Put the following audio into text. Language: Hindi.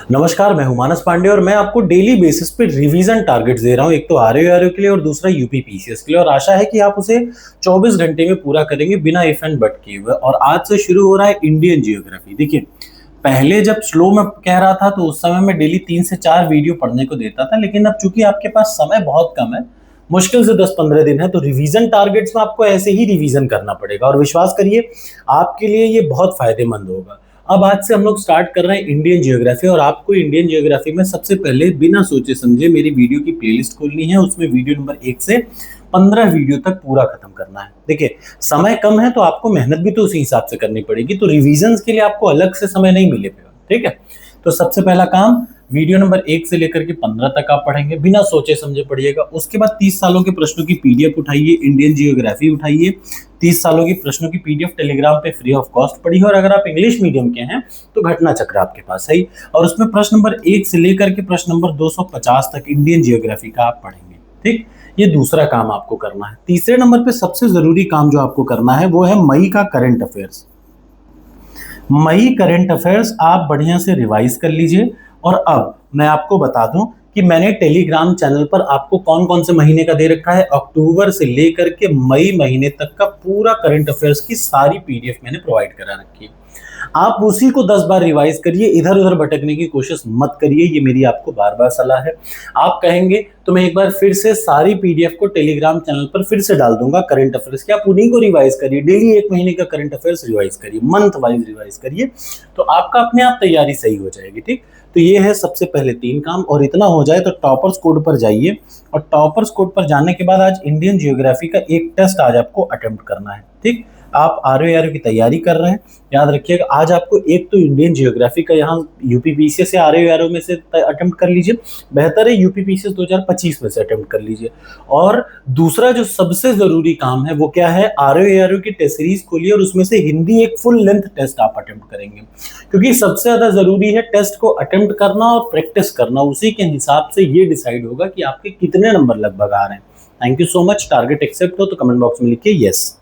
नमस्कार, मैं हूं मानस पांडे और मैं आपको डेली बेसिस पे रिवीजन टारगेट्स दे रहा हूं। एक तो आरओ के लिए और दूसरा यूपीपीसीएस के लिए, और आशा है कि आप उसे 24 घंटे में पूरा करेंगे बिना इफ एंड बट किए हुए। और आज से शुरू हो रहा है इंडियन जियोग्राफी। देखिए, पहले जब स्लो में कह रहा था तो उस समय मैं डेली 3 से 4 वीडियो पढ़ने को देता था, लेकिन अब चूंकि आपके पास समय बहुत कम है, मुश्किल से 10-15 दिन है, तो रिवीजन टारगेट्स में आपको ऐसे ही रिवीजन करना पड़ेगा। और विश्वास करिए, आपके लिए ये बहुत फायदेमंद होगा। अब आज से हम लोग स्टार्ट कर रहे हैं इंडियन जियोग्राफी, और आपको इंडियन जियोग्राफी में सबसे पहले बिना सोचे समझे मेरी वीडियो की प्लेलिस्ट खोलनी है। उसमें वीडियो नंबर 1 से 15 वीडियो तक पूरा खत्म करना है। देखिए, समय कम है तो आपको मेहनत भी तो उसी हिसाब से करनी पड़ेगी, तो रिवीजन के लिए आपको अलग से समय नहीं मिलेगा। ठीक है, तो सबसे पहला काम, वीडियो नंबर 1 से लेकर के 15 तक आप पढ़ेंगे, बिना सोचे समझे पढ़िएगा। उसके बाद 30 सालों के प्रश्नों की पीडीएफ उठाइए, इंडियन जियोग्राफी उठाइए। 30 सालों की प्रश्नों की पीडीएफ टेलीग्राम पे फ्री ऑफ कॉस्ट पढ़िए। और अगर आप इंग्लिश मीडियम के हैं तो घटना चक्र आपके पास है ही, और उसमें प्रश्न नंबर 1 से लेकर के प्रश्न नंबर 250 तक इंडियन जियोग्राफी का आप पढ़ेंगे। ठीक, ये दूसरा काम आपको करना है। तीसरे नंबर पे सबसे जरूरी काम जो आपको करना है वो है मई का करंट अफेयर्स। मई करंट अफेयर्स आप बढ़िया से रिवाइज कर लीजिए। और अब मैं आपको बता दूं कि मैंने टेलीग्राम चैनल पर आपको कौन कौन से महीने का दे रखा है। अक्टूबर से लेकर के मई महीने तक का पूरा करंट अफेयर्स की सारी पीडीएफ मैंने प्रोवाइड करा रखी है। आप उसी को 10 बार रिवाइज करिए, इधर उधर भटकने की कोशिश मत करिए, ये मेरी आपको बार बार सलाह है। आप कहेंगे तो मैं एक बार फिर से सारी पीडीएफ को टेलीग्राम चैनल पर फिर से डाल दूंगा करंट अफेयर्स के, आप उन्हीं को रिवाइज करिए। डेली 1 महीने का करंट अफेयर्स रिवाइज करिए, मंथ वाइज रिवाइज करिए, तो आपका अपने आप तैयारी सही हो जाएगी। ठीक, तो ये है सबसे पहले 3 काम। और इतना हो जाए तो टॉपर्स कोड पर जाइए, और टॉपर्स कोड पर जाने के बाद आज इंडियन जियोग्राफी का एक टेस्ट आज आपको अटेम्प्ट करना है। ठीक, आप आरओ की तैयारी कर रहे हैं, याद रखिएगा आज आपको एक तो इंडियन जियोग्राफी का यहाँ यूपीपीसीएस से आरओ में से अटेम्प्ट कर लीजिए, बेहतर है यूपीपीसीएस 2025 में से अटेम्प्ट कर लीजिए। और दूसरा जो सबसे जरूरी काम है वो क्या है, आरओ की टेस्ट सीरीज खोलिए और उसमें से हिंदी एक फुल लेंथ टेस्ट आप अटेम्प्ट करेंगे, क्योंकि सबसे ज्यादा जरूरी है टेस्ट को अटेम्प्ट करना और प्रैक्टिस करना। उसी के हिसाब से ये डिसाइड होगा कि आपके कितने नंबर लगभग आ रहे हैं। Thank you so much. Target accept हो तो कमेंट बॉक्स में लिखिए यस।